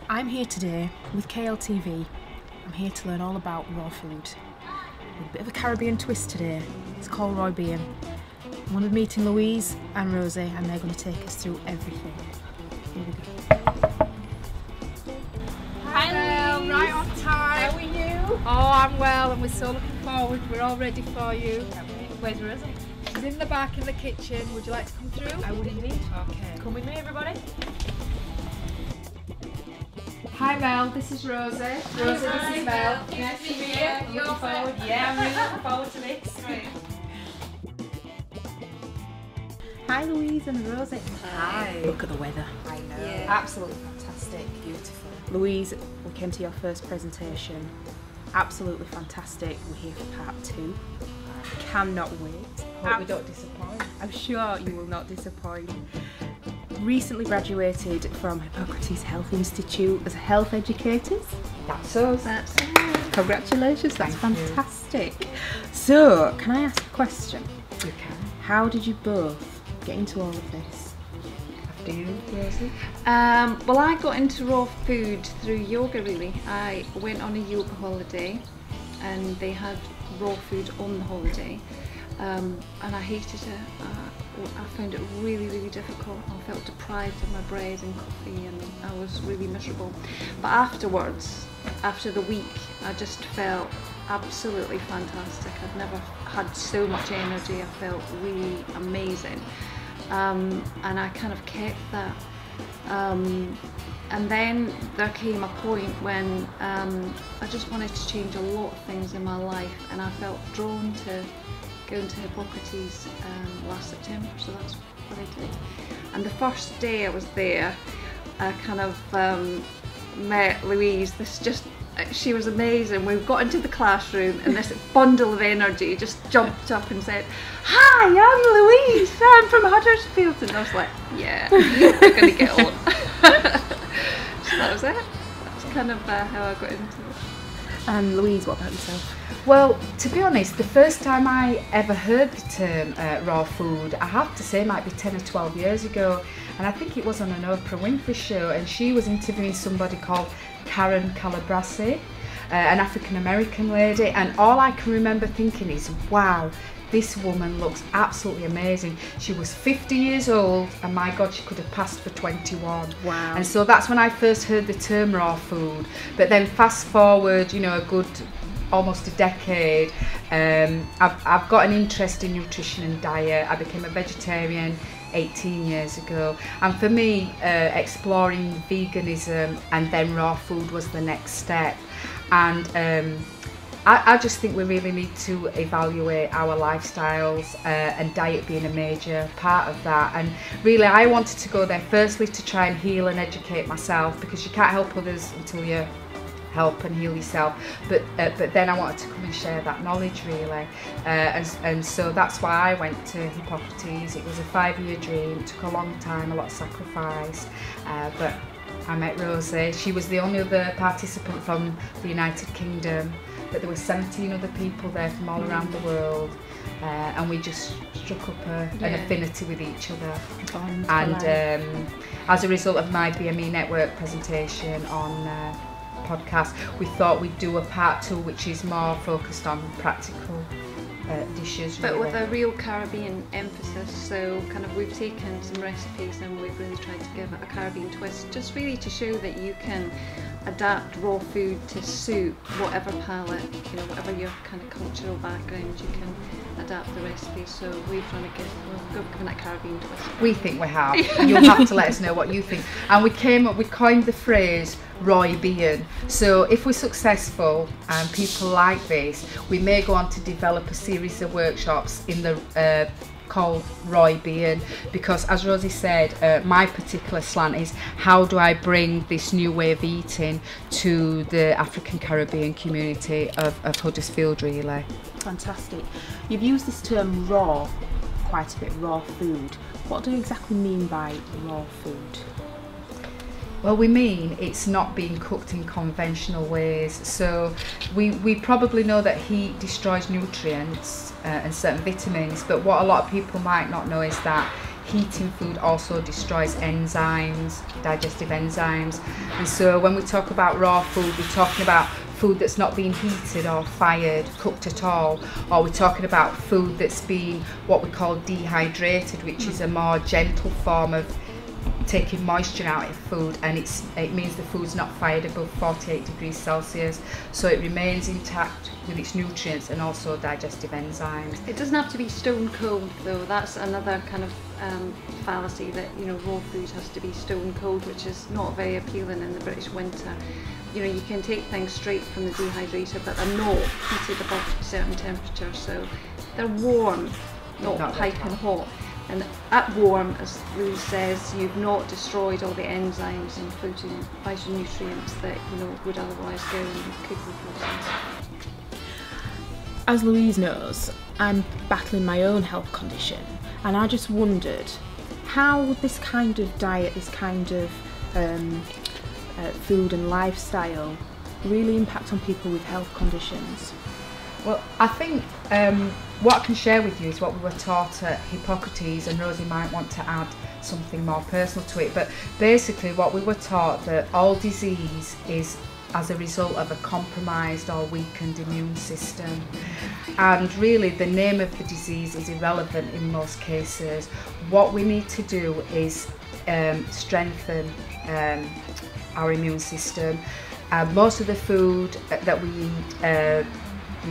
I'm here today with KLTV. I'm here to learn all about raw food. With a bit of a Caribbean twist today. It's called Roy Bean. I'm going to be meeting Louise and Rosie and they're going to take us through everything. Here we go. Hi Louise. Right on time. How are you? Oh, I'm well and we're so looking forward. We're all ready for you. Where's Rosie? She's in the back in the kitchen. Would you like to come through? I would indeed. Okay. Come with me, everybody. Hi Mel, this is Rosie. Rosie, this is Mel. Nice to meet you. Looking forward. Yeah, I'm really looking forward to this. Right. Hi Louise and Rosie. Hi. Look at the weather. I know. Yeah. Absolutely fantastic. Beautiful. Louise, we came to your first presentation. Absolutely fantastic. We're here for part 2. Cannot wait. Hope we don't disappoint. I'm sure you will not disappoint. Recently graduated from Hippocrates Health Institute as a health educator. That's us. Congratulations, that's Thank you. fantastic. So, can I ask a question? You can. How did you both get into all of this? After you, Rosie. Well, I got into raw food through yoga really. I went on a yoga holiday and they had raw food on the holiday and I hated it. I found it really, really difficult. I felt deprived of my bread and coffee and I was really miserable. But afterwards, after the week, I just felt absolutely fantastic. I'd never had so much energy. I felt really amazing. And I kind of kept that. And then there came a point when I just wanted to change a lot of things in my life and I felt drawn to going to Hippocrates last September, so that's what I did. And the first day I was there, I kind of met Louise. She was amazing. We got into the classroom and this bundle of energy just jumped up and said, "Hi, I'm Louise, I'm from Huddersfield." And I was like, yeah, we're going to get on. So that was it. That was kind of how I got into it. And Louise, what about yourself? Well, to be honest, the first time I ever heard the term raw food, I have to say, might be 10 or 12 years ago, and I think it was on an Oprah Winfrey show, and she was interviewing somebody called Karen Calabrese, an African-American lady, and all I can remember thinking is, wow, this woman looks absolutely amazing. She was 50 years old and my God, she could have passed for 21. Wow. And so that's when I first heard the term raw food. But then fast forward, you know, a good almost a decade, I've got an interest in nutrition and diet. I became a vegetarian 18 years ago, and for me exploring veganism and then raw food was the next step. And I just think we really need to evaluate our lifestyles and diet being a major part of that. And really I wanted to go there firstly to try and heal and educate myself, because you can't help others until you help and heal yourself, but then I wanted to come and share that knowledge really, and so that's why I went to Hippocrates. It was a 5-year dream, it took a long time, a lot of sacrifice, but I met Rosie. She was the only other participant from the United Kingdom, but there were 17 other people there from all around the world, and we just struck up an affinity with each other. And as a result of my BME Network presentation on podcast, we thought we'd do a part 2 which is more focused on practical dishes, but really. with a real Caribbean emphasis. So kind of we've taken some recipes and we've really tried to give it a Caribbean twist, just really to show that you can adapt raw food to suit whatever palate, you know, whatever your kind of cultural background, you can adapt the recipes. So we've trying to given that Caribbean twist. We think we have. You'll have to let us know what you think. And we coined the phrase Roy Bean. So if we're successful and people like this, we may go on to develop a series of workshops in the called Roy Bean, because as Rosie said, my particular slant is how do I bring this new way of eating to the African Caribbean community of Huddersfield really. Fantastic. You've used this term raw quite a bit, raw food. What do you exactly mean by raw food? Well, we mean it's not being cooked in conventional ways. So we probably know that heat destroys nutrients and certain vitamins, but what a lot of people might not know is that heating food also destroys enzymes, digestive enzymes. And so when we talk about raw food, we're talking about food that's not being heated or fired, cooked at all, or we're talking about food that's been what we call dehydrated, which is a more gentle form of taking moisture out of food, and it means the food's not fired above 48 degrees Celsius, so it remains intact with its nutrients and also digestive enzymes. It doesn't have to be stone cold though. That's another kind of fallacy, that raw food has to be stone cold, which is not very appealing in the British winter. You can take things straight from the dehydrator, but they're not heated above a certain temperature, so they're warm, not piping hot. And at warm, as Louise says, you've not destroyed all the enzymes and phytonutrients that would otherwise go in the cooking process. As Louise knows, I'm battling my own health condition, and I just wondered, how would this kind of diet, this kind of food and lifestyle really impact on people with health conditions? Well, I think what I can share with you is what we were taught at Hippocrates, and Rosie might want to add something more personal to it, but basically what we were taught, that all disease is as a result of a compromised or weakened immune system, and really the name of the disease is irrelevant in most cases. What we need to do is strengthen our immune system. Most of the food that we eat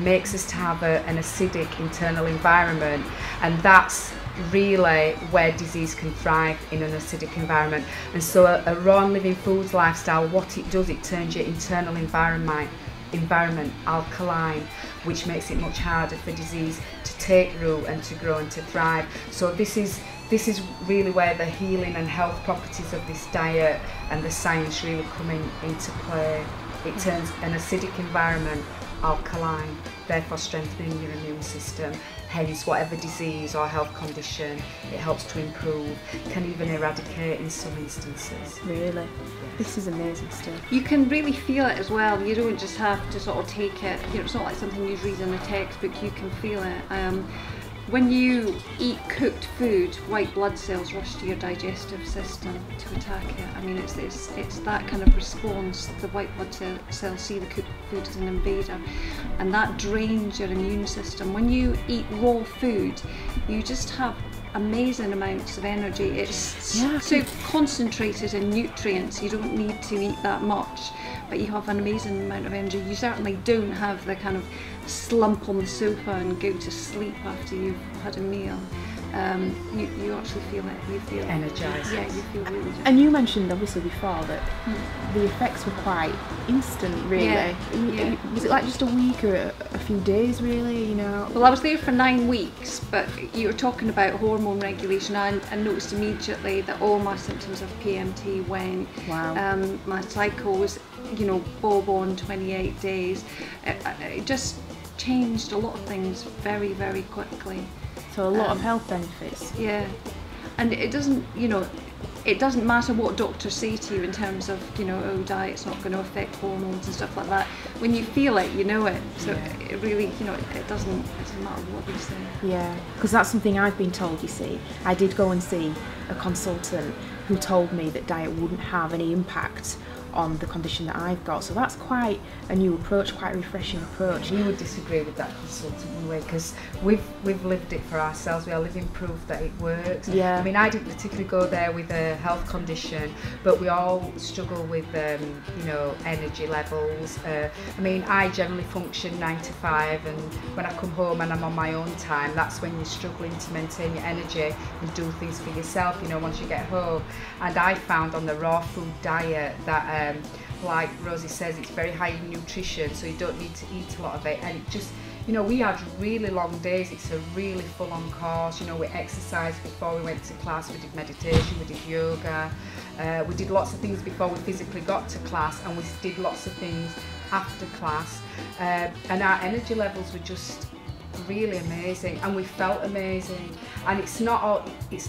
makes us to have an acidic internal environment, and that's really where disease can thrive, in an acidic environment. And so a raw and living foods lifestyle, what it does, it turns your internal environment alkaline, which makes it much harder for disease to take root and to grow and to thrive. So this is really where the healing and health properties of this diet and the science really come into play. It turns an acidic environment alkaline, therefore strengthening your immune system. Hence, whatever disease or health condition, it helps to improve, can even eradicate in some instances. Really? This is amazing stuff. You can really feel it as well. You don't just have to sort of take it, it's not like something you read in a textbook, you can feel it. When you eat cooked food, white blood cells rush to your digestive system to attack it. I mean, it's that kind of response. The white blood cells see the cooked food as an invader, and that drains your immune system. When you eat raw food, you just have amazing amounts of energy. It's so concentrated in nutrients, you don't need to eat that much, but you have an amazing amount of energy. You certainly don't have the kind of slump on the sofa and go to sleep after you've had a meal. You actually feel it. You feel energised. Yeah, you feel really. And you mentioned obviously before that the effects were quite instant, really. Yeah. Was it like just a week or a few days, really? Well, I was there for 9 weeks, but you were talking about hormone regulation. I noticed immediately that all my symptoms of PMT went. Wow. My cycle was, bob on 28 days. It just changed a lot of things very, very quickly. So a lot of health benefits. Yeah, and it doesn't matter what doctors say to you in terms of, diet's not going to affect hormones and stuff like that. When you feel it, you know it. So it really, it doesn't matter what they say. Yeah, because that's something I've been told, you see. I did go and see a consultant who told me that diet wouldn't have any impact on the condition that I've got, so that's quite a new approach, quite a refreshing approach. We would disagree with that consultant anyway, because we've lived it for ourselves. We are living proof that it works. Yeah. I mean, I didn't particularly go there with a health condition, but we all struggle with energy levels. I mean, I generally function 9 to 5, and when I come home and I'm on my own time, that's when you're struggling to maintain your energy and do things for yourself, once you get home. And I found on the raw food diet that like Rosie says, it's very high in nutrition, so you don't need to eat a lot of it, and it just, we had really long days. It's a really full-on course. We exercised before we went to class, we did meditation, we did yoga, we did lots of things before we physically got to class, and we did lots of things after class, and our energy levels were just really amazing, and we felt amazing. And it's not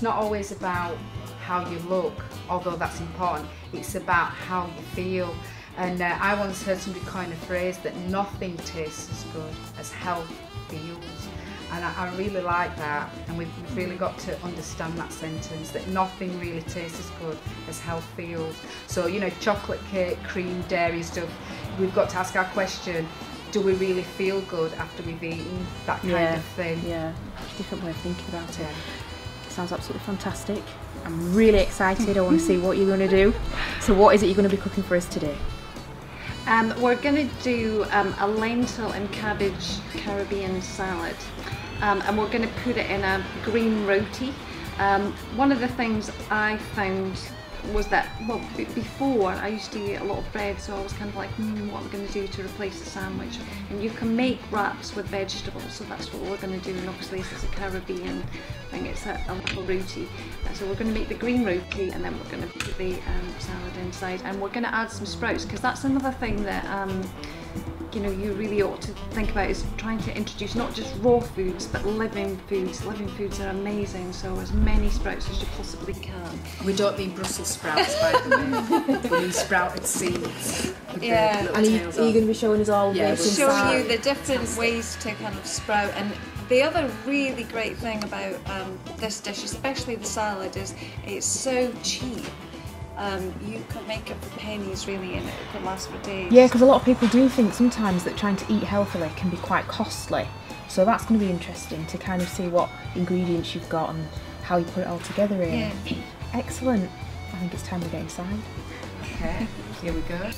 always about how you look, although that's important. It's about how you feel. And I once heard somebody coin a phrase that nothing tastes as good as health feels. And I really like that, and we've really got to understand that sentence, that nothing really tastes as good as health feels. So, you know, chocolate cake, cream, dairy stuff, we've got to ask our question, do we really feel good after we've eaten that kind of thing? Yeah, different way of thinking about it. Sounds absolutely fantastic. I'm really excited. I want to see what you're going to do. So what is it you're going to be cooking for us today? We're going to do a lentil and cabbage Caribbean salad, and we're going to put it in a green roti. One of the things I found was that, well, before I used to eat a lot of bread, so I was kind of like, what am I going to do to replace the sandwich? And you can make wraps with vegetables, so that's what we're going to do. And obviously this is a Caribbean thing, it's a little roti. So we're going to make the green roti, and then we're going to put the salad inside, and we're going to add some sprouts, because that's another thing that you know, you really ought to think about, is trying to introduce not just raw foods but living foods. Living foods are amazing, so as many sprouts as you possibly can. We don't need Brussels sprouts, by the way. We need sprouted seeds. Yeah. And are you going to be showing us all We'll this show inside? you the different ways to kind of sprout. And the other really great thing about this dish, especially the salad, is it's so cheap. You can make it for pennies really, and it could last for days. Yeah, because a lot of people do think sometimes that trying to eat healthily can be quite costly. So that's going to be interesting to kind of see what ingredients you've got and how you put it all together here. Yeah. Excellent. I think it's time to get inside. Okay, here we go.